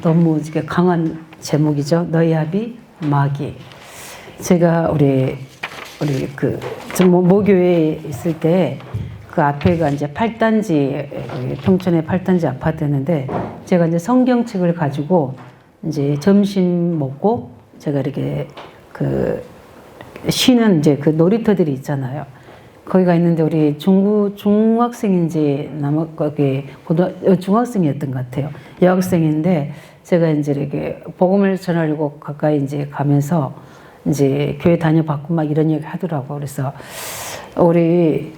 너무 이렇게 강한 제목이죠. 너희 아비 마귀. 제가 우리 모교회에 있을 때 그 앞에가 이제 8단지, 평촌의 8단지 아파트였는데, 제가 이제 성경책을 가지고 이제 점심 먹고 제가 이렇게 쉬는 이제 그 놀이터들이 있잖아요. 거기가 있는데 우리 중학생인지 거기 중학생이었던 것 같아요. 여학생인데 제가 이제 이렇게 복음을 전하려고 가까이 이제 가면서 이제 교회 다녀봤고 막 이런 얘기 하더라고. 그래서 우리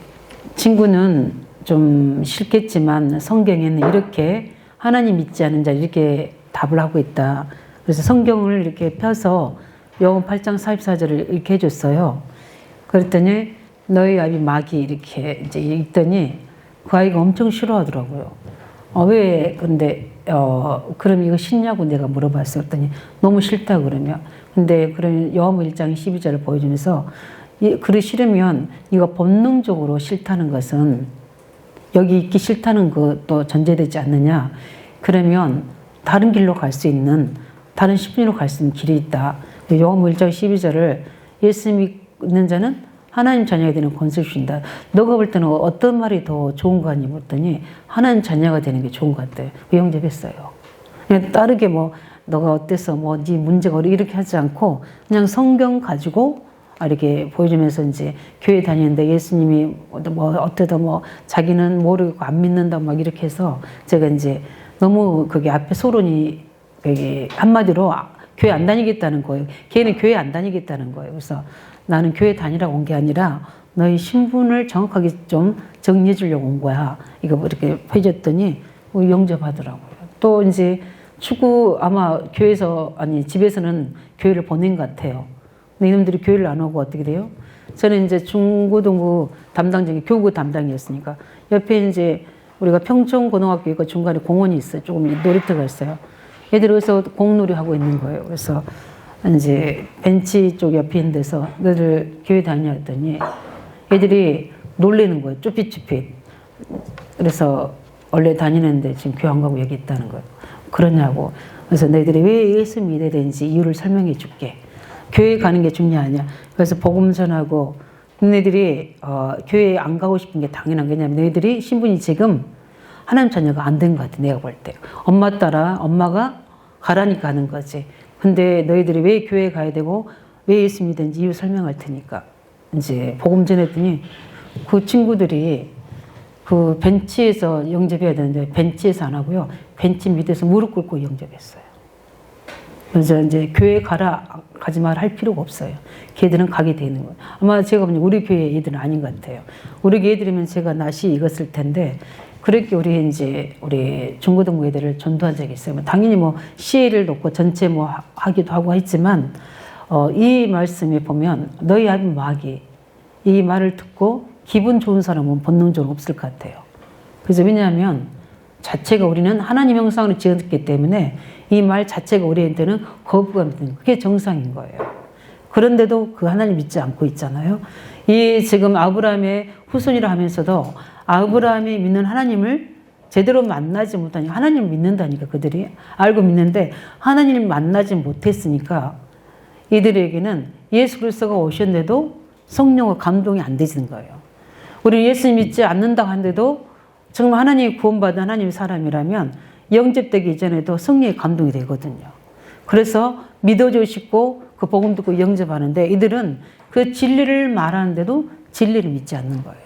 친구는 좀 싫겠지만 성경에는 이렇게 하나님 믿지 않은 자 이렇게 답을 하고 있다. 그래서 성경을 이렇게 펴서 요한 8장 44절을 이렇게 해줬어요. 그랬더니 너희 아비 마귀 이렇게 이제 읽더니 그 아이가 엄청 싫어하더라고요. 왜 근데 그럼 이거 싫냐고 내가 물어봤어요. 그랬더니 너무 싫다 그러면. 근데 그런 요한복음 1장 12절을 보여주면서 그리 싫으면 이거 본능적으로 싫다는 것은 여기 있기 싫다는 것도 전제되지 않느냐. 그러면 다른 길로 갈 수 있는 다른 심리로 갈 수 있는 길이 있다. 요한복음 1장 12절을 예수 믿는 자는 하나님 자녀가 되는 권세를 주신다. 너가 볼 때는 어떤 말이 더 좋은 거 아니 묻더니 하나님 자녀가 되는 게 좋은 것 같대. 영접했어요. 그냥 다르게 너가 어때서 네 문제가 이렇게 하지 않고 그냥 성경 가지고 이렇게 보여주면서 이제 교회 다니는데 예수님이 어때다 자기는 모르고 안 믿는다 막 이렇게 해서 제가 이제 너무 거기 앞에 소론이 여기 한마디로 교회 안 다니겠다는 거예요. 걔는 교회 안 다니겠다는 거예요. 그래서 나는 교회 다니라고 온 게 아니라 너희 신분을 정확하게 좀 정리해 주려고 온 거야. 이거 이렇게 해줬더니 영접하더라고요. 또 이제 축구 아마 집에서는 교회를 보낸 것 같아요. 근데 이놈들이 교회를 안 오고 어떻게 돼요? 저는 이제 중고등부 담당자이 교구 담당이었으니까 옆에 이제 우리가 평촌고등학교 있고 중간에 공원이 있어요. 조금 놀이터가 있어요. 애들이 여기서 공놀이 하고 있는 거예요. 그래서 이제 벤치 쪽 옆에 있는 데서 너희들 교회 다녔더니 애들이 놀래는 거예요. 쭈삣쭈삣. 그래서 원래 다니는데 지금 교회 안 가고 여기 있다는 거예요. 그러냐고. 그래서 너희들이 왜 예수 믿어야 되는지 이유를 설명해 줄게. 교회 가는 게 중요하냐. 그래서 복음 전하고 너희들이 교회에 안 가고 싶은 게 당연한 게 왜냐면 너희들이 신분이 지금 하나님 자녀가 안 된 것 같아. 내가 볼 때. 엄마 따라 엄마가 가라니까 하는 거지. 근데 너희들이 왜 교회에 가야 되고 왜 예수 믿는지 이유 설명할 테니까. 이제 복음 전했더니 그 친구들이 그 벤치에서 영접해야 되는데 벤치에서 안 하고요. 벤치 밑에서 무릎 꿇고 영접했어요. 그래서 이제 교회 가지 말 할 필요가 없어요. 걔들은 가게 되는 거예요. 아마 제가 보니 우리 교회 애들은 아닌 것 같아요. 우리 교회 애들이면 제가 낯이 익었을 텐데 그렇게 우리 중고등부 애들을 전도한 적이 있어요. 당연히 CA를 놓고 전체 하기도 하고 했지만 이 말씀에 보면 너희 아비 마귀 이 말을 듣고 기분 좋은 사람은 본능적으로 없을 것 같아요. 그래서 왜냐하면 자체가 우리는 하나님 형상으로 지었기 때문에 이 말 자체가 우리한테는 거부감이 드는 그게 정상인 거예요. 그런데도 그 하나님 믿지 않고 있잖아요. 이 지금 아브라함의 후손이라 하면서도 아브라함이 믿는 하나님을 제대로 만나지 못하니 하나님을 믿는다니까 그들이 알고 믿는데 하나님을 만나지 못했으니까 이들에게는 예수 그리스도가 오셨는데도 성령과 감동이 안 되시는 거예요. 우리 예수님 믿지 않는다고 하는데도 정말 하나님이 구원받은 하나님의 사람이라면 영접되기 이전에도 성령의 감동이 되거든요. 그래서 믿어주고 싶고 그 복음 듣고 영접하는데 이들은 그 진리를 말하는데도 진리를 믿지 않는 거예요.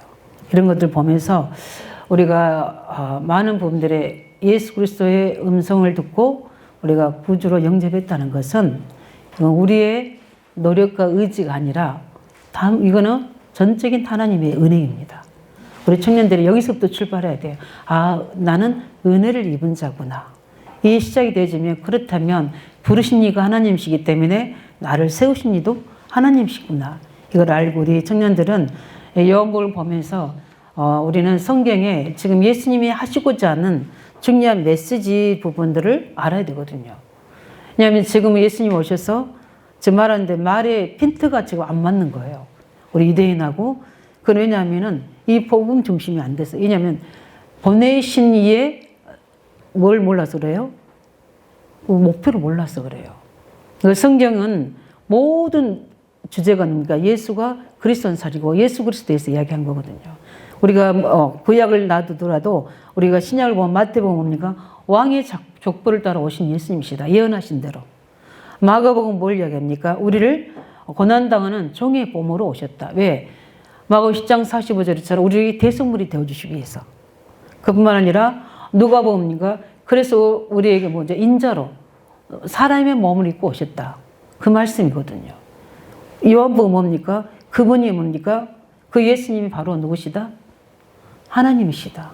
이런 것들 보면서 우리가 많은 부분들의 예수 그리스도의 음성을 듣고 우리가 구주로 영접했다는 것은 우리의 노력과 의지가 아니라 이거는 전적인 하나님의 은혜입니다. 우리 청년들이 여기서부터 출발해야 돼요. 나는 은혜를 입은 자구나. 이 시작이 되어지면 그렇다면 부르신 이가 하나님이시기 때문에 나를 세우신 이도 하나님이시구나. 이걸 알고 우리 청년들은 요한복음을 보면서 우리는 성경에 지금 예수님이 하시고자 하는 중요한 메시지 부분들을 알아야 되거든요. 왜냐하면 지금 예수님 오셔서 저 말하는데 말의 핀트가 지금 안 맞는 거예요. 우리 유대인하고. 그건 왜냐하면은 이 복음 중심이 안 됐어요. 왜냐하면 보내신 이의 뭘 몰라서 그래요? 목표를 몰라서 그래요. 그 성경은 모든 주제가 뭡니까? 예수가 그리스도는 살이고 예수 그리스도에서 이야기한 거거든요. 우리가 구약을 놔두더라도 우리가 신약을 보면 마태복음 뭡니까? 왕의 족보를 따라 오신 예수님이시다. 예언하신 대로. 마가복음 뭘 이야기합니까? 우리를 고난당하는 종의 보모로 오셨다. 왜? 마가복음 10장 45절처럼 우리 대속물이 되어주시기 위해서. 그뿐만 아니라 누가복음입니까? 그래서 우리에게 먼저 인자로 사람의 몸을 입고 오셨다. 그 말씀이거든요. 요한복음 뭡니까? 그분이 뭡니까? 그 예수님이 바로 누구시다? 하나님이시다.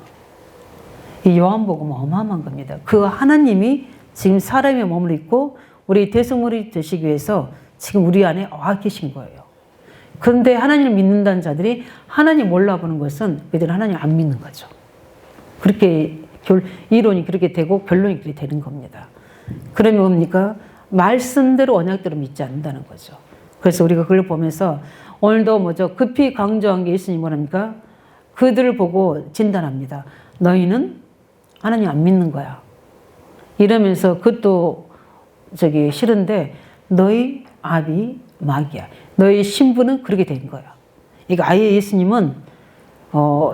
이 요한복음은 어마어마한 겁니다. 그 하나님이 지금 사람의 몸을 입고 우리 대성물이 되시기 위해서 지금 우리 안에 와 계신 거예요. 그런데 하나님을 믿는다는 자들이 하나님 몰라보는 것은 그들은 하나님 안 믿는 거죠. 그렇게 이론이 그렇게 되고 결론이 그렇게 되는 겁니다. 그러면 뭡니까? 말씀대로 언약대로 믿지 않는다는 거죠. 그래서 우리가 그걸 보면서 오늘도 뭐죠? 급히 강조한 게 예수님이 뭐랍니까? 그들을 보고 진단합니다. 너희는 하나님 안 믿는 거야. 이러면서 그것도 싫은데 너희 아비 마귀야. 너희 신부는 그렇게 된 거야. 그러니까 아예 예수님은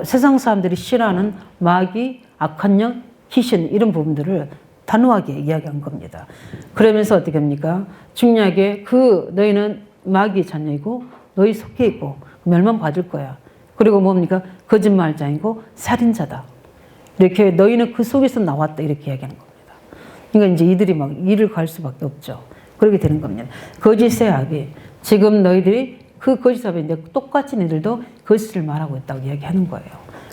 세상 사람들이 싫어하는 마귀, 악한 영, 귀신 이런 부분들을 단호하게 이야기한 겁니다. 그러면서 어떻게 합니까? 중요하게 너희는 마귀의 자녀이고 너희 속해 있고 멸망받을 거야. 그리고 뭡니까? 거짓말장이고 살인자다. 이렇게 너희는 그 속에서 나왔다 이렇게 이야기하는 겁니다. 그러니까 이제 이들이 막 일을 갈 수밖에 없죠. 그렇게 되는 겁니다. 거짓의 아비. 지금 너희들이 그 거짓 아비인데 똑같이 너희들도 거짓을 말하고 있다고 이야기하는 거예요.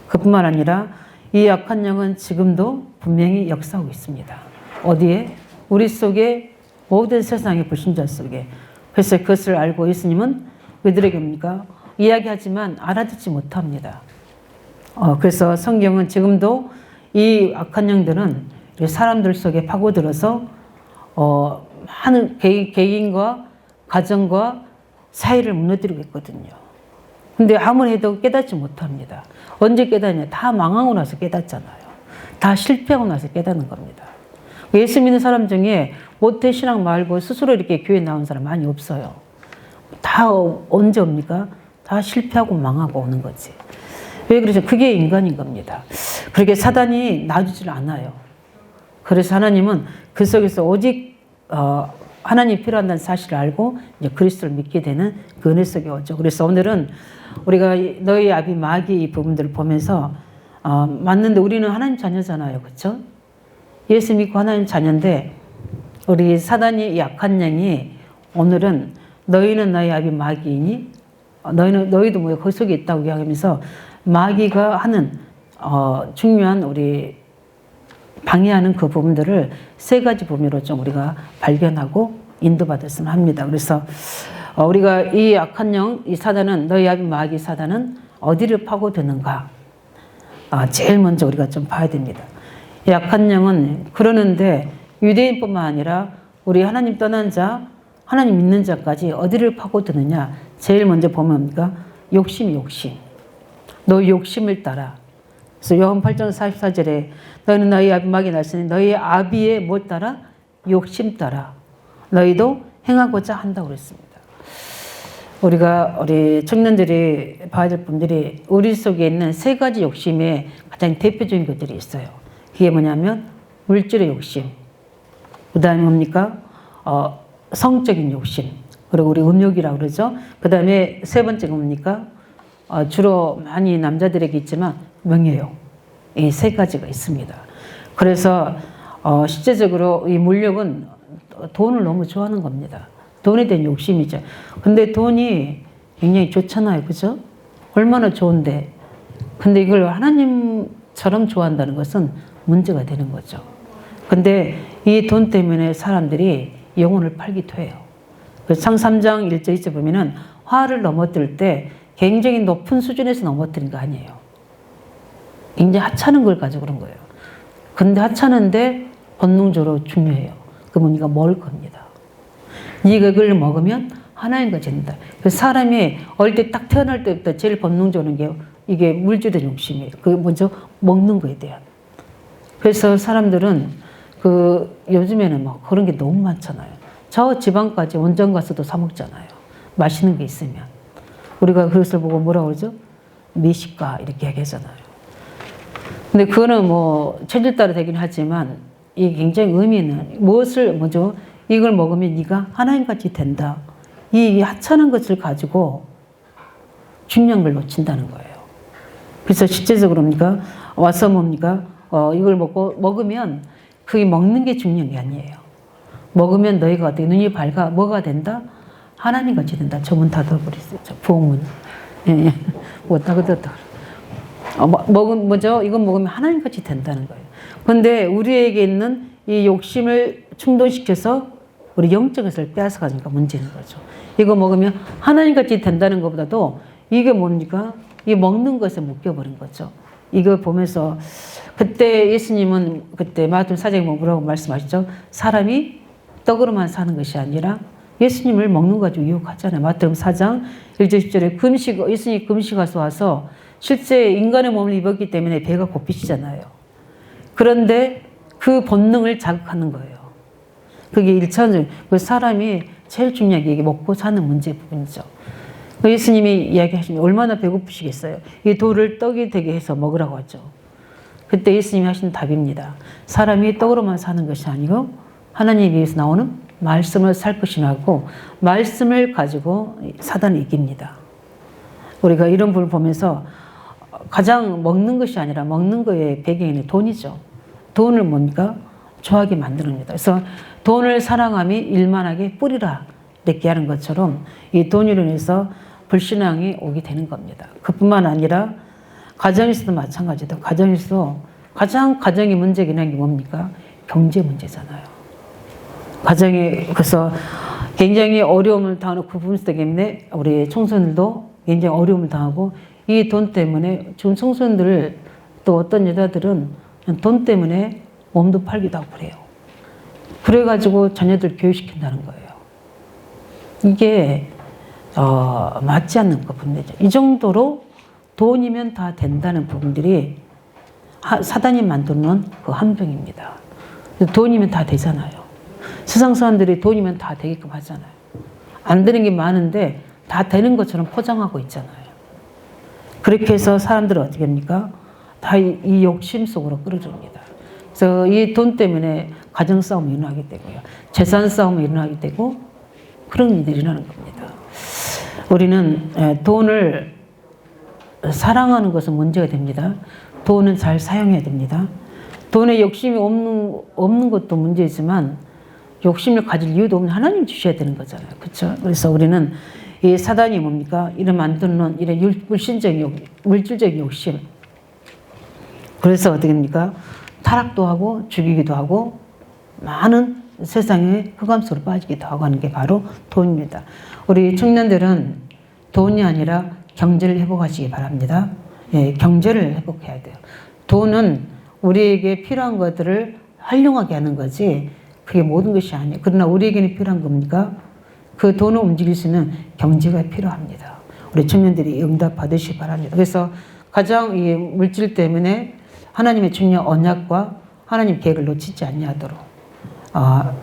그뿐만 아니라 이 악한 영은 지금도 분명히 역사하고 있습니다. 어디에? 우리 속에 모든 세상의 불신자 속에. 그래서 그것을 알고 예수님은 그들에게 뭡니까? 이야기하지만 알아듣지 못합니다. 그래서 성경은 지금도 이 악한 영들은 사람들 속에 파고들어서 하는 개인과 가정과 사회를 무너뜨리고 있거든요. 근데 아무리 해도 깨닫지 못합니다. 언제 깨닫냐? 다 망하고 나서 깨닫잖아요. 다 실패하고 나서 깨닫는 겁니다. 예수 믿는 사람 중에 모태신앙 말고 스스로 이렇게 교회 나온 사람 많이 없어요. 다 언제 옵니까? 다 실패하고 망하고 오는 거지. 왜 그러죠? 그게 인간인 겁니다. 그렇게 사단이 놔주질 않아요. 그래서 하나님은 그 속에서 오직 하나님이 필요한다는 사실을 알고 이제 그리스도를 믿게 되는 그 은혜 속에 오죠. 그래서 오늘은 우리가 너희 아비 마귀 이 부분들을 보면서 맞는데 우리는 하나님 자녀잖아요. 그렇죠? 예수 믿고 하나님 자녀인데 우리 사단이 이 악한 영이 오늘은 너희는 너희 아비 마귀이니 너희도 뭐 그 속에 있다고 이야기하면서 마귀가 하는 중요한 우리 방해하는 그 부분들을 세 가지 범위로 좀 우리가 발견하고 인도받았으면 합니다. 그래서 우리가 이 악한 영, 이 사단은 너희 아비 마귀 사단은 어디를 파고드는가? 제일 먼저 우리가 좀 봐야 됩니다. 이 악한 영은 그러는데 유대인뿐만 아니라 우리 하나님 떠난 자, 하나님 믿는 자까지 어디를 파고드느냐? 제일 먼저 보면 뭡니까? 욕심. 너 욕심을 따라. 그래서 요한 8장 44절에 너희는 너희 아비 마귀 날쓰니 너희 아비의 뭐 따라? 욕심 따라. 너희도 행하고자 한다고 그랬습니다. 우리 청년들이 봐야 될 분들이 우리 속에 있는 세 가지 욕심의 가장 대표적인 것들이 있어요. 그게 뭐냐면 물질의 욕심. 그 다음에 뭡니까? 성적인 욕심. 그리고 우리 음욕이라고 그러죠. 그 다음에 세 번째가 뭡니까? 주로 많이 남자들에게 있지만 명예욕. 이 세 가지가 있습니다. 그래서 실제적으로 이 물욕은 돈을 너무 좋아하는 겁니다. 돈에 대한 욕심이죠. 근데 돈이 굉장히 좋잖아요. 그죠? 얼마나 좋은데. 근데 이걸 하나님처럼 좋아한다는 것은 문제가 되는 거죠. 근데 이 돈 때문에 사람들이 영혼을 팔기도 해요. 상 3장 1절 2절 보면은 화를 넘어뜨릴 때 굉장히 높은 수준에서 넘어뜨린 거 아니에요. 굉장히 하찮은 걸 가지고 그런 거예요. 근데 하찮은데 본능적으로 중요해요. 그러면 네가 먹을 겁니다. 네가 그걸 먹으면 하나님과 된다. 사람이 어릴 때 딱 태어날 때부터 제일 본능적으로 이게 물질의 욕심이에요. 그게 먼저 먹는 거에 대한. 그래서 사람들은 요즘에는 막 그런 게 너무 많잖아요. 저 지방까지 원정 가서도 사 먹잖아요. 맛있는 게 있으면. 우리가 그것을 보고 뭐라 그러죠? 미식가 이렇게 얘기하잖아요. 근데 그거는 뭐 체질 따라 되긴 하지만 이게 굉장히 의미 있는 뭐죠? 이걸 먹으면 네가 하나님같이 된다. 이 하찮은 것을 가지고 중요한 걸 놓친다는 거예요. 그래서 실제적으로 뭡니까? 와서 뭡니까? 이걸 먹으면 그게 먹는 게 중요한 게 아니에요. 먹으면 너희가 어떻게 눈이 밝아 뭐가 된다? 하나님같이 된다. 저문 닫아버리세요. 부엌문. 예. 뭐 닫아뒀다. 뭐죠? 이건 먹으면 하나님같이 된다는 거예요. 그런데 우리에게 있는 이 욕심을 충동시켜서 우리 영적 것을 빼앗아가니까 문제인 거죠. 이거 먹으면 하나님같이 된다는 것보다도 이게 뭡니까? 이 먹는 것에 묶여버린 거죠. 이거 보면서 그때 예수님은 그때 마태복음 4장에 뭐라고 말씀하시죠? 사람이 떡으로만 사는 것이 아니라 예수님을 먹는 거 가지고 유혹하잖아요. 마태복음 4장 1절 10절에 예수님이 금식하서 와서 실제 인간의 몸을 입었기 때문에 배가 고프시잖아요. 그런데 그 본능을 자극하는 거예요. 그게 1차원적, 그 사람이 제일 중요한 게 이게 먹고 사는 문제 부분이죠. 예수님이 이야기하시면 얼마나 배고프시겠어요. 이 돌을 떡이 되게 해서 먹으라고 하죠. 그때 예수님이 하신 답입니다. 사람이 떡으로만 사는 것이 아니고 하나님 위에서 나오는 말씀을 살 것이라고 말씀을 가지고 사단을 이깁니다. 우리가 이런 부분을 보면서 가장 먹는 것이 아니라 먹는 거의 배경에는 돈이죠. 돈을 뭡니까? 좋아하게 만드는 겁니다. 그래서 돈을 사랑함이 일만하게 뿌리라 이렇게 하는 것처럼 이 돈으로 인해서 불신앙이 오게 되는 겁니다. 그뿐만 아니라 가정에서도 마찬가지다. 가정에서 가정의 문제가 있는 게 뭡니까? 경제 문제잖아요. 그래서 굉장히 어려움을 당하는 그 부분 때문에 우리 청소년들도 굉장히 어려움을 당하고 이 돈 때문에 지금 청소년들 또 어떤 여자들은 돈 때문에 몸도 팔기도 하고 그래요. 그래가지고 자녀들 교육시킨다는 거예요. 이게 맞지 않는 부분이죠. 이 정도로 돈이면 다 된다는 부분들이 사단이 만드는 그 함정입니다. 돈이면 다 되잖아요. 세상 사람들이 돈이면 다 되게끔 하잖아요. 안 되는 게 많은데 다 되는 것처럼 포장하고 있잖아요. 그렇게 해서 사람들은 어떻게 합니까? 다 이 욕심 속으로 끌어줍니다. 그래서 이 돈 때문에 가정 싸움이 일어나게 되고요. 재산 싸움이 일어나게 되고 그런 일들이 일어나는 겁니다. 우리는 돈을 사랑하는 것은 문제가 됩니다. 돈은 잘 사용해야 됩니다. 돈에 욕심이 없는 것도 문제지만 욕심을 가질 이유도 없는 하나님 주셔야 되는 거잖아요. 그렇죠? 그래서 우리는 이 사단이 뭡니까? 이런 만드는 이런 물질적인 욕심. 그래서 어떻게 됩니까? 타락도 하고 죽이기도 하고 많은 세상에 흑암 속으로 빠지기도 하고 하는 게 바로 돈입니다. 우리 청년들은 돈이 아니라 경제를 회복하시기 바랍니다. 예, 경제를 회복해야 돼요. 돈은 우리에게 필요한 것들을 활용하게 하는 거지 그게 모든 것이 아니에요. 그러나 우리에게는 필요한 겁니까? 그 돈을 움직일 수 있는 경제가 필요합니다. 우리 청년들이 응답 받으시기 바랍니다. 그래서 가장 이 물질 때문에 하나님의 중요한 언약과 하나님 계획을 놓치지 않냐도록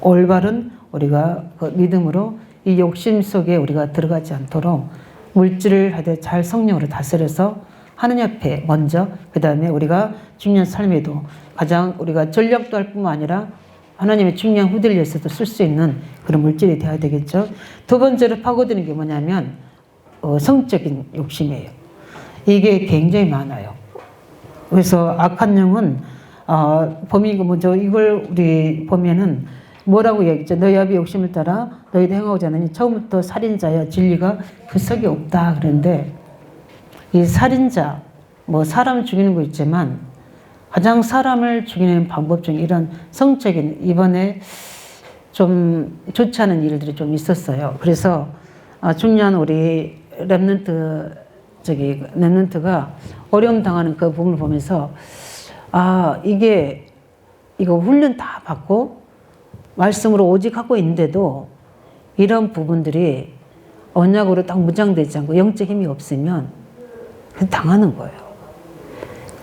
올바른 우리가 그 믿음으로 이 욕심 속에 우리가 들어가지 않도록 물질을 하되 잘 성령으로 다스려서 하나님 앞에 먼저 그 다음에 우리가 중요한 삶에도 가장 우리가 전략도 할 뿐만 아니라 하나님의 중요한 후대를 위해서도 쓸 수 있는 그런 물질이 되어야 되겠죠. 두 번째로 파고드는 게 뭐냐면 성적인 욕심이에요. 이게 굉장히 많아요. 그래서 악한 영은 범인이고 뭐죠? 이걸 우리 보면은 뭐라고 얘기했죠? 너희 아비 욕심을 따라 너희도 행하고자 하느니 처음부터 살인자야 진리가 그 속에 없다 그랬는데 이 살인자 뭐 사람 죽이는 거 있지만 가장 사람을 죽이는 방법 중에 이런 성적인 이번에 좀 좋지 않은 일들이 좀 있었어요. 그래서 중요한 우리 랩런트가 어려움 당하는 그 부분을 보면서 이거 훈련 다 받고 말씀으로 오직 하고 있는데도 이런 부분들이 언약으로 딱 무장되지 않고 영적 힘이 없으면 당하는 거예요.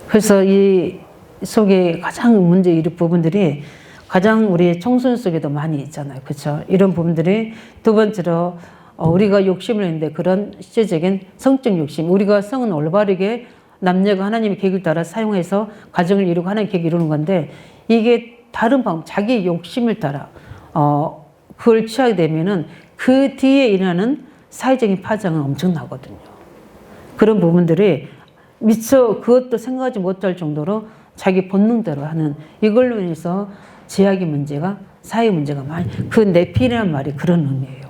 그래서 이 속에 가장 문제 일으킨 부분들이 가장 우리 청순 속에도 많이 있잖아요. 그렇죠? 이런 부분들이 두 번째로 우리가 욕심을 했는데 그런 시제적인 성적 욕심. 우리가 성은 올바르게 남녀가 하나님의 계획을 따라 사용해서 가정을 이루고 하나님의 계획을 이루는 건데 이게 다른 방법, 자기 욕심을 따라 그걸 취하게 되면은 그 뒤에 일어나는 사회적인 파장은 엄청나거든요. 그런 부분들이 미처 그것도 생각하지 못할 정도로 자기 본능대로 하는 이걸로 인해서 제약의 문제가 사회 문제가 많이 그 네피림이란 말이 그런 의미예요.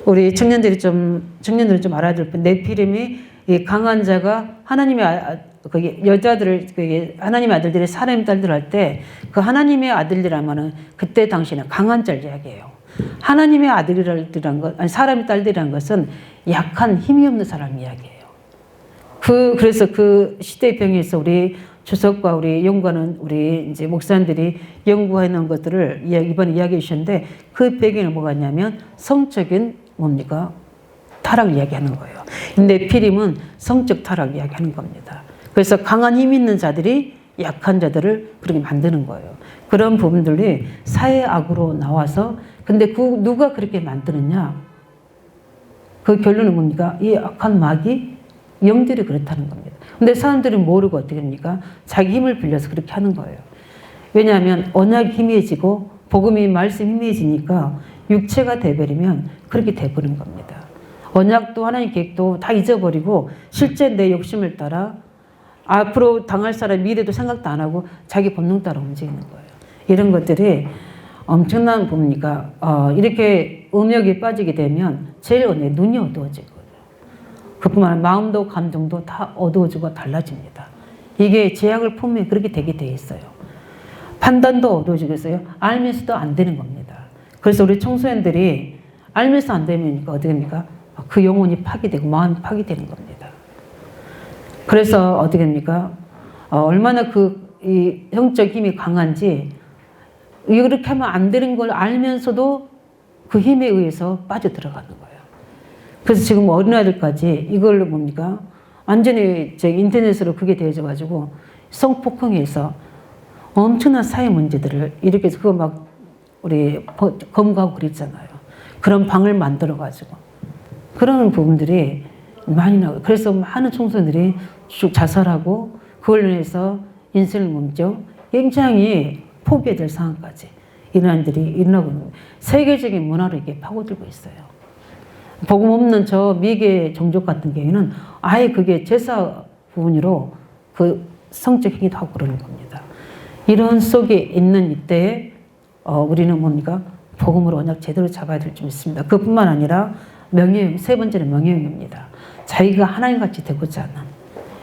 우리 청년들이 좀 알아야 될 건 네피림이 이 강한 자가 하나님의 그게 여자들을 그게 하나님의 아들들이 사람의 딸들 할 때 그 하나님의 아들이라면은 그때 당시는 강한 자를 이야기해요. 하나님의 아들이란 것 아니 사람의 딸들이란 것은 약한 힘이 없는 사람 이야기해요. 그래서 그 시대의 병에서 우리 주석과 우리 연구하는 우리 이제 목사님들이 연구해 놓은 것들을 이번에 이야기해 주셨는데 그 배경은 뭐가 있냐면 성적인 뭡니까? 타락을 이야기하는 거예요. 네피림은 성적 타락을 이야기하는 겁니다. 그래서 강한 힘 있는 자들이 약한 자들을 그렇게 만드는 거예요. 그런 부분들이 사회악으로 나와서 근데 누가 그렇게 만드느냐? 그 결론은 뭡니까? 이 악한 마귀 영들이 그렇다는 겁니다. 근데 사람들이 모르고 어떻게 합니까? 자기 힘을 빌려서 그렇게 하는 거예요. 왜냐하면 언약이 희미해지고 복음이 말씀이 희미해지니까 육체가 돼버리면 그렇게 돼버린 겁니다. 언약도 하나님 계획도 다 잊어버리고 실제 내 욕심을 따라 앞으로 당할 사람 미래도 생각도 안 하고 자기 본능 따라 움직이는 거예요. 이런 것들이 엄청난 뭡니까? 이렇게 음욕에 빠지게 되면 제일 눈이 어두워지거든요. 그뿐만 아니라 마음도 감정도 다 어두워지고 달라집니다. 이게 제약을 품으면 그렇게 되게 돼 있어요. 판단도 어두워지겠어요. 알면서도 안 되는 겁니다. 그래서 우리 청소년들이 알면서 안 되면 어떻게 됩니까? 그 영혼이 파괴되고 마음이 파괴되는 겁니다. 그래서 어떻게 됩니까? 얼마나 이 영적 힘이 강한지 이렇게 하면 안 되는 걸 알면서도 그 힘에 의해서 빠져들어가는 거예요. 그래서 지금 어린아이들까지 이걸로 뭡니까? 완전히 인터넷으로 그게 되어져가지고 성폭행에서 엄청난 사회 문제들을 이렇게 해서 그거 막 우리 검거하고 그랬잖아요. 그런 방을 만들어가지고. 그런 부분들이 많이 나와요. 그래서 많은 청소년들이 쭉 자살하고 그걸로 인해서 인생을 멈춰 굉장히 포기해야 될 상황까지 이런 일들이 일어나고 있는 거예요. 세계적인 문화로 이게 파고들고 있어요. 복음 없는 저 미개 종족 같은 경우에는 아예 그게 제사 부분으로 그 성적 행위도 하고 그러는 겁니다. 이런 속에 있는 이때에 우리는 뭡니까? 복음으로 언약 제대로 잡아야 될 줄 믿습니다. 그뿐만 아니라 명예욕, 세 번째는 명예욕입니다. 자기가 하나님같이 되고자 하는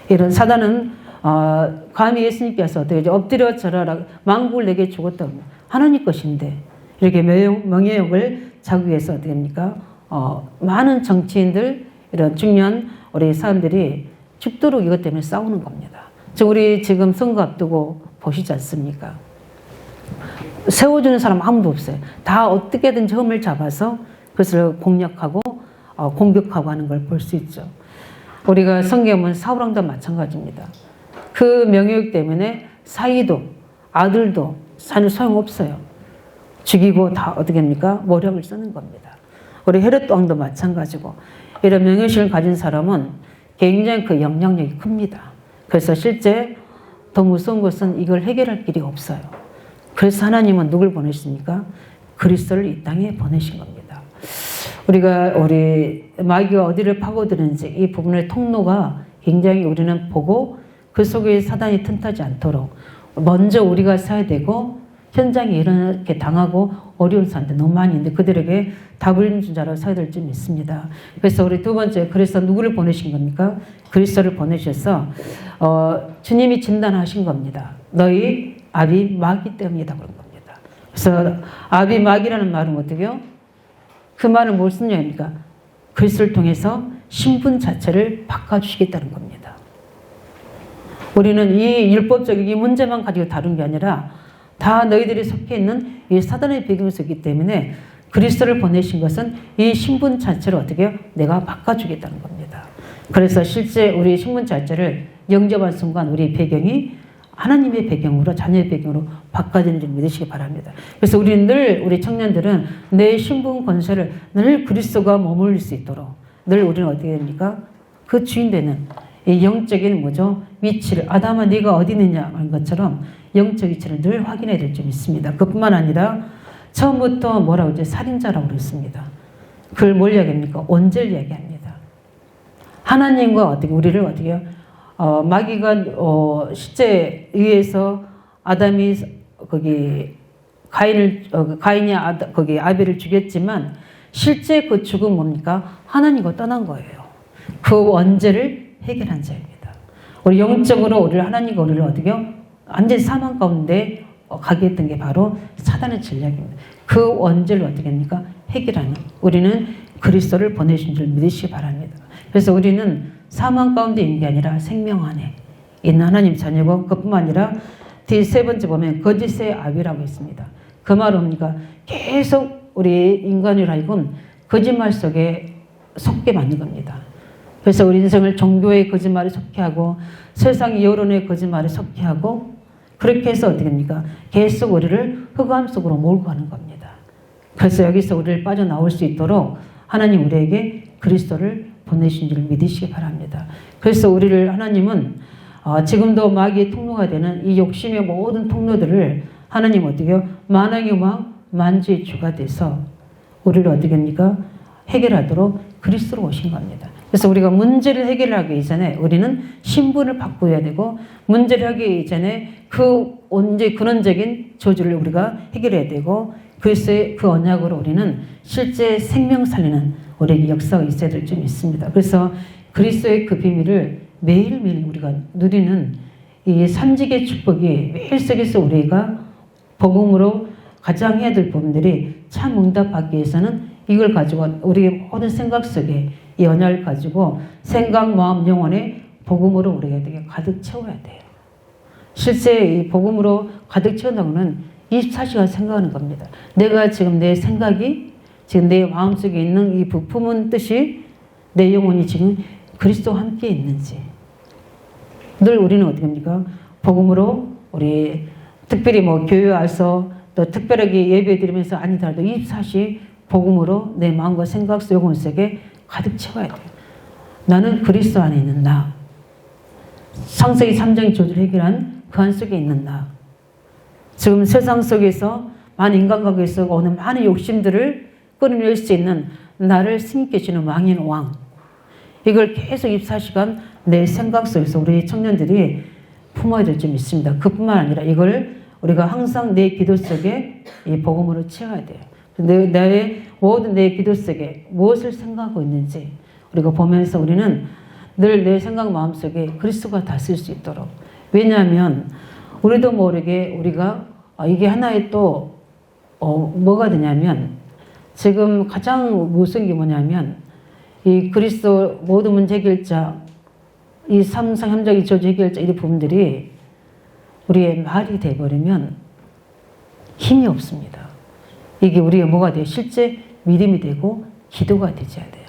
이런 사단은 감히 예수님께서 어떻게 엎드려 절하라 만국을 내게 주었다 하나님 것인데 이렇게 명예욕을 자기 위해서 어떻게 합니까? 많은 정치인들 이런 중요한 우리 사람들이 죽도록 이것 때문에 싸우는 겁니다. 우리 지금 선거 앞두고 보시지 않습니까? 세워주는 사람 아무도 없어요. 다 어떻게든지 흠을 잡아서 그것을 공략하고 공격하고 하는 걸 볼 수 있죠. 우리가 성경에 보면 사울왕도 마찬가지입니다. 그 명예욕 때문에 사위도 아들도 사실 소용없어요. 죽이고 다 어떻게 합니까? 모략을 쓰는 겁니다. 우리 헤롯 왕도 마찬가지고 이런 명예욕을 가진 사람은 굉장히 그 영향력이 큽니다. 그래서 실제 더 무서운 것은 이걸 해결할 길이 없어요. 그래서 하나님은 누굴 보내십니까? 그리스도를 이 땅에 보내신 겁니다. 우리 마귀가 어디를 파고드는지 이 부분의 통로가 굉장히 우리는 보고 그 속에 사단이 틈타지 않도록 먼저 우리가 서야 되고 현장에 이렇게 당하고 어려운 사람들 너무 많이 있는데 그들에게 답을 준 자로 서야 될 줄 믿습니다. 그래서 우리 두 번째 그리스도 누구를 보내신 겁니까? 그리스도를 보내셔서 주님이 진단하신 겁니다. 너희 아비 마귀 때문이다 그런 겁니다. 그래서 아비 마귀라는 말은 어떻게요? 그 말은 무슨 얘기입니까? 그리스도를 통해서 신분 자체를 바꿔주시겠다는 겁니다. 우리는 이 율법적인 이 문제만 가지고 다룬 게 아니라 다 너희들이 속해 있는 이 사단의 배경에서 있기 때문에 그리스도를 보내신 것은 이 신분 자체를 어떻게 해요? 내가 바꿔주겠다는 겁니다. 그래서 실제 우리 신분 자체를 영접한 순간 우리 배경이 하나님의 배경으로, 자녀의 배경으로 바꿔지는 줄 믿으시기 바랍니다. 그래서 우리는 늘, 우리 청년들은 내 신분 권세를 늘 그리스도가 머물릴 수 있도록 늘 우리는 어떻게 됩니까? 그 주인 되는 이 영적인 뭐죠? 위치를, 아담아 네가 어디 있느냐 하는 것처럼 영적 위치를 늘 확인해야 될 줄 믿습니다. 그뿐만 아니라 처음부터 뭐라고 이제 살인자라고 그랬습니다. 그걸 뭘 이야기합니까? 원죄를 이야기합니다. 하나님과 어떻게 우리를 어떻게 마귀가 실제 의해서 아담이 거기 가인이 거기 아벨을 죽였지만 실제 그 죽은 뭡니까? 하나님과 떠난 거예요. 그 원죄를 해결한 자입니다. 우리 영적으로 우리를 하나님과 우리를 어떻게 완전 사망 가운데 가게 했던 게 바로 사단의 전략입니다. 그 원죄를 어떻게 합니까? 해결하는 우리는 그리스도를 보내신 줄 믿으시기 바랍니다. 그래서 우리는 사망 가운데 있는 게 아니라 생명 안에 있는 하나님 자녀고 그뿐만 아니라 뒤 세 번째 보면 거짓의 아비라고 있습니다. 그 말은 뭡니까? 계속 우리 인간을 하여금 거짓말 속에 속게 만든 겁니다. 그래서 우리 인생을 종교의 거짓말에 속게 하고 세상 여론의 거짓말에 속게 하고 그렇게 해서 어떻게 됩니까? 계속 우리를 흑암 속으로 몰고 가는 겁니다. 그래서 여기서 우리를 빠져나올 수 있도록 하나님 우리에게 그리스도를 보내신 줄 믿으시기 바랍니다. 그래서 우리를 하나님은 지금도 마귀의 통로가 되는 이 욕심의 모든 통로들을 하나님 어떻게 해요? 만왕의 왕 만주의 주가 돼서 우리를 어떻게 합니까? 해결하도록 그리스도로 오신 겁니다. 그래서 우리가 문제를 해결하기 이전에 우리는 신분을 바꾸어야 되고 문제를 하기 이전에 그 근원적인 저주를 우리가 해결해야 되고 그리스도의 그 언약으로 우리는 실제 생명 살리는 우리에게 역사가 있어야 될 줄 믿습니다. 그래서 그리스도의 그 비밀을 매일매일 우리가 누리는 이 삼직의 축복이 매일 속에서 우리가 복음으로 가장 해야 될 부분들이 참 응답받기 위해서는 이걸 가지고 우리의 모든 생각 속에 이 언약을 가지고 생각, 마음, 영혼에 복음으로 우리가 되게 가득 채워야 돼요. 실제 이 복음으로 가득 채운다고는 24시간 생각하는 겁니다. 내가 지금 내 생각이 지금 내 마음속에 있는 이 부품은 뜻이 내 영혼이 지금 그리스도와 함께 있는지 늘 우리는 어떻게 합니까? 복음으로 우리 특별히 뭐 교회 와서 또 특별하게 예배 드리면서 아니더라도 24시 복음으로 내 마음과 생각 속 영혼 속에 가득 채워야 돼요. 나는 그리스도 안에 있는 나. 창세기 3장의 저주를 해결한 그 안 속에 있는 나. 지금 세상 속에서 많은 인간관계 속에 오는 많은 욕심들을 끊어낼 수 있는 나를 승리케 해주는 왕인 왕. 이걸 계속 24시간 내 생각 속에서 우리 청년들이 품어야 될 줄 믿습니다. 그뿐만 아니라 이걸 우리가 항상 내 기도 속에 이 복음으로 채워야 돼요. 나의 모든 내 기도 속에 무엇을 생각하고 있는지 우리가 보면서 우리는 늘 내 생각 마음속에 그리스도가 다스릴 수 있도록. 왜냐하면 우리도 모르게 우리가 이게 하나의 또 뭐가 되냐면 지금 가장 무서운 게 뭐냐면 이 그리스도 모든 문제 해결자 이 삼상 현장의 저주 해결자 이 부분들이 우리의 말이 돼버리면 힘이 없습니다. 이게 우리의 뭐가 돼요? 실제 믿음이 되고 기도가 되어야 돼요.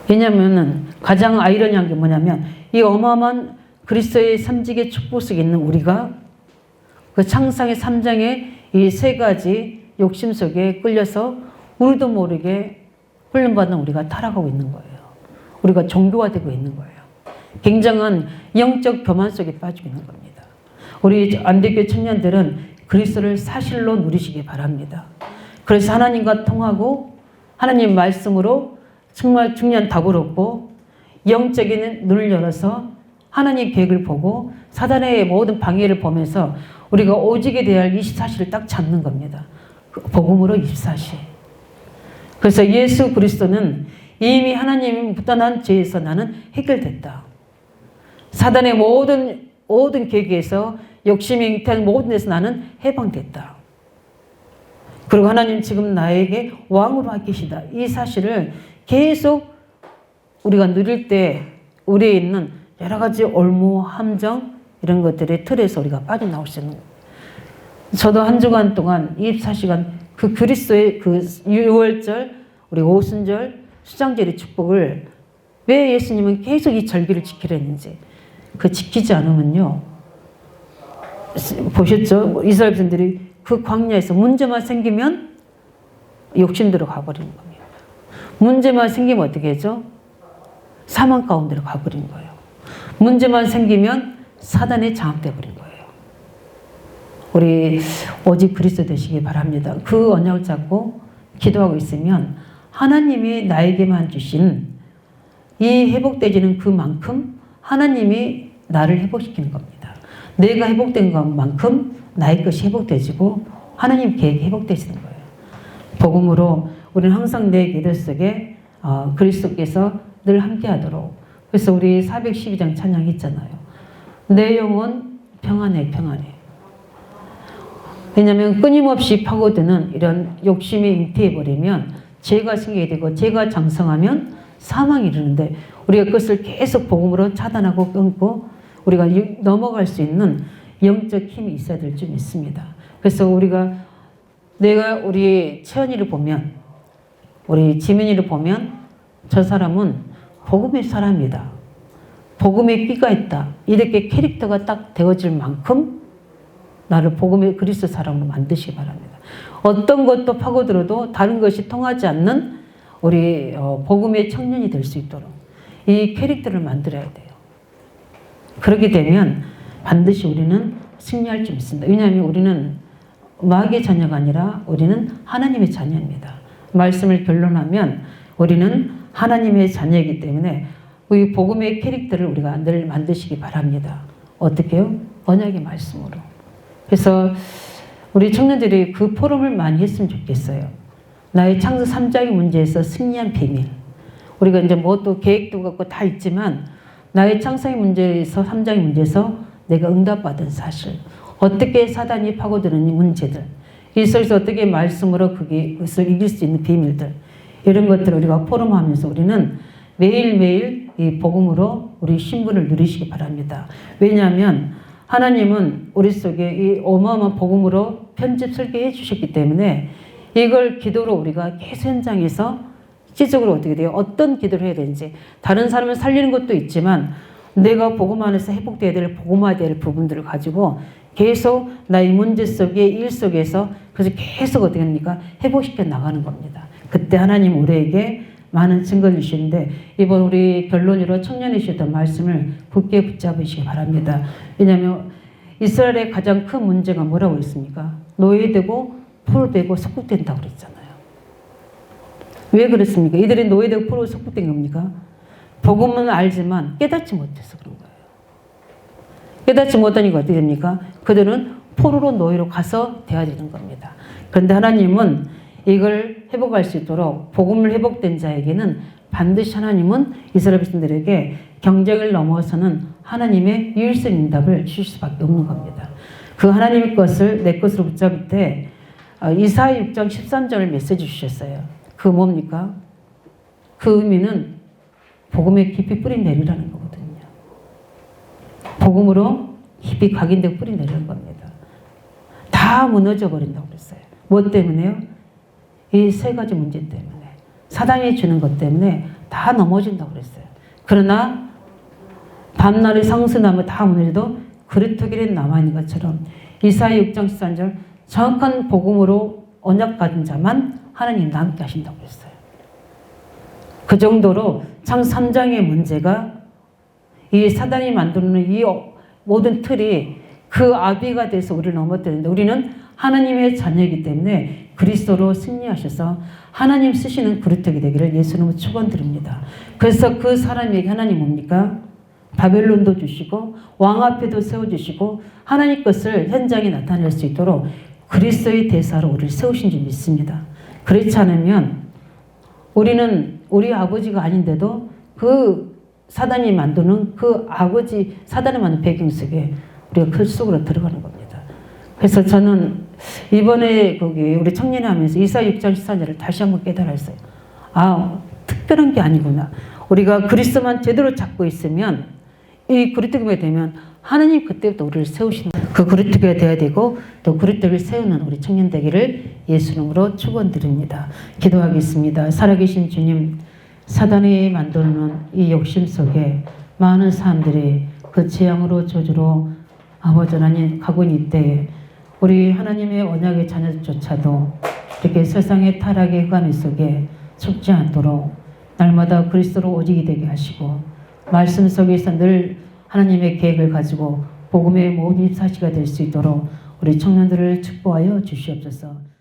왜냐하면 가장 아이러니한 게 뭐냐면 이 어마어마한 그리스도의 삼직의 축복 속에 있는 우리가 그 창상의 3장의 이 세 가지 욕심 속에 끌려서 우리도 모르게 훈련받는 우리가 타락하고 있는 거예요. 우리가 종교화되고 있는 거예요. 굉장한 영적 교만 속에 빠지고 있는 겁니다. 우리 안대교회 청년들은 그리스도를 사실로 누리시기 바랍니다. 그래서 하나님과 통하고 하나님 말씀으로 정말 중요한 답을 얻고 영적인 눈을 열어서 하나님 계획을 보고 사단의 모든 방해를 보면서 우리가 오직에 대할 24시를 딱 잡는 겁니다. 복음으로 24시. 그래서 예수 그리스도는 이미 하나님이 무단한 죄에서 나는 해결됐다. 사단의 모든 계획에서 욕심이 잉태한 모든 데서 나는 해방됐다. 그리고 하나님 지금 나에게 왕으로 하시다. 이 사실을 계속 우리가 누릴 때 우리에 있는 여러 가지 올무, 함정 이런 것들의 틀에서 우리가 빠져나올 수 있는 거예요. 저도 한 주간 동안 24시간 그 그리스도의 그 6월절, 우리 오순절, 수장절의 축복을 왜 예수님은 계속 이 절기를 지키려 했는지 그 지키지 않으면요 보셨죠? 뭐 이스라엘 백성들이 그 광야에서 문제만 생기면 욕심대로 가버리는 겁니다. 문제만 생기면 어떻게 하죠? 사망 가운데로 가버린 거예요. 문제만 생기면 사단에 장악돼 버린 거예요. 우리 오직 그리스도 되시기 바랍니다. 그 언약을 잡고 기도하고 있으면 하나님이 나에게만 주신 이 회복되지는 그만큼 하나님이 나를 회복시키는 겁니다. 내가 회복된 것만큼 나의 것이 회복되지고 하나님 계획이 회복되시는 거예요. 복음으로 우리는 항상 내 기도 속에 그리스도께서 늘 함께하도록. 그래서 우리 412장 찬양 있잖아요. 내 영혼 평안해 평안해. 왜냐하면 끊임없이 파고드는 이런 욕심이 잉태해버리면 죄가 생기게 되고 죄가 장성하면 사망이 이르는데 우리가 그것을 계속 복음으로 차단하고 끊고 우리가 넘어갈 수 있는 영적 힘이 있어야 될 줄 믿습니다. 그래서 내가 우리 채연이를 보면 우리 지민이를 보면 저 사람은 복음의 사람이다. 복음의 끼가 있다. 이렇게 캐릭터가 딱 되어질 만큼 나를 복음의 그리스도 사람으로 만드시기 바랍니다. 어떤 것도 파고들어도 다른 것이 통하지 않는 우리 복음의 청년이 될 수 있도록 이 캐릭터를 만들어야 돼요. 그렇게 되면 반드시 우리는 승리할 줄 믿습니다. 왜냐하면 우리는 마귀의 자녀가 아니라 우리는 하나님의 자녀입니다. 말씀을 결론하면 우리는 하나님의 자녀이기 때문에 이 복음의 캐릭터를 우리가 늘 만드시기 바랍니다. 어떻게 해요? 언약의 말씀으로. 그래서 우리 청년들이 그 포럼을 많이 했으면 좋겠어요. 나의 창조 3장의 문제에서 승리한 비밀. 우리가 이제 뭐 또 계획도 갖고 다 있지만 나의 창조의 문제에서 3장의 문제에서 내가 응답받은 사실. 어떻게 사단이 파고드는 문제들. 이 속에서 어떻게 말씀으로 그것을 이길 수 있는 비밀들. 이런 것들을 우리가 포럼하면서 우리는 매일매일 이 복음으로 우리 신분을 누리시기 바랍니다. 왜냐하면 하나님은 우리 속에 이 어마어마한 복음으로 편집 설계해 주셨기 때문에 이걸 기도로 우리가 계속 현장에서 실질적으로 어떻게 돼요? 어떤 기도를 해야 되는지 다른 사람을 살리는 것도 있지만 내가 복음 안에서 회복돼야 될 복음화해야 될 부분들을 가지고 계속 나의 문제 속에 일 속에서 그래서 계속 어떻게 합니까? 회복시켜 나가는 겁니다. 그때 하나님 우리에게 많은 증거를 주시는데 이번 우리 결론으로 청년이 주셨던 말씀을 굳게 붙잡으시기 바랍니다. 왜냐하면 이스라엘의 가장 큰 문제가 뭐라고 했습니까? 노예되고 포로되고 속국된다고 그랬잖아요. 왜 그랬습니까? 이들이 노예되고 포로 속국된 겁니까? 복음은 알지만 깨닫지 못해서 그런 거예요. 깨닫지 못하니까 어떻게 됩니까? 그들은 포로로 노예로 가서 돼야 되는 겁니다. 그런데 하나님은 이걸 회복할 수 있도록 복음을 회복된 자에게는 반드시 하나님은 이스라엘 백성들에게 경쟁을 넘어서는 하나님의 유일성 응답을 주실 수밖에 없는 겁니다. 그 하나님의 것을 내 것으로 붙잡을 때 이사야 6장 13절을 메시지 주셨어요. 그 뭡니까? 그 의미는 복음에 깊이 뿌리 내리라는 거거든요. 복음으로 깊이 각인되고 뿌리 내리는 겁니다. 다 무너져 버린다고 그랬어요. 뭐 때문에요? 이 세 가지 문제 때문에 사단이 주는 것 때문에 다 넘어진다고 그랬어요. 그러나 밤날의 상수나무 다 무너져도 그루터기는 남아있는 것처럼 이사야 6장 13절 정확한 복음으로 언약 받은 자만 하나님 남게 하신다고 그랬어요. 그 정도로 창 3장의 문제가 이 사단이 만드는 이 모든 틀이 그 아비가 돼서 우리를 넘어뜨리는데 우리는 하나님의 자녀이기 때문에 그리스도로 승리하셔서 하나님 쓰시는 그루터기 되기를 예수님으로 축원드립니다. 그래서 그 사람에게 하나님 뭡니까? 바벨론도 주시고 왕 앞에도 세워주시고 하나님 것을 현장에 나타낼 수 있도록 그리스도의 대사로 우리를 세우신 줄 믿습니다. 그렇지 않으면 우리는 우리 아버지가 아닌데도 그 사단이 만드는 그 아버지 사단이 만든 배경 속에 우리가 그 속으로 들어가는 겁니다. 그래서 저는 이번에 거기 우리 청년회 하면서 이사야 6장 14절을 다시 한번 깨달았어요. 아, 특별한 게 아니구나. 우리가 그리스도만 제대로 잡고 있으면 이 그루터기가 되면 하나님 그때부터 우리를 세우신다. 그 그루터기가 돼야 되고 또 그루터기를 세우는 우리 청년 되기를 예수님으로 축원드립니다. 기도하겠습니다. 살아계신 주님, 사단이 만드는 이 욕심 속에 많은 사람들이 그 재앙으로 저주로 아버지 하나님 가고는 이때에 우리 하나님의 언약의 자녀조차도 이렇게 세상의 타락의 흑암 속에 속지 않도록 날마다 그리스도로 오직이 되게 하시고 말씀 속에서 늘 하나님의 계획을 가지고 복음의 모든 사시가 될 수 있도록 우리 청년들을 축복하여 주시옵소서.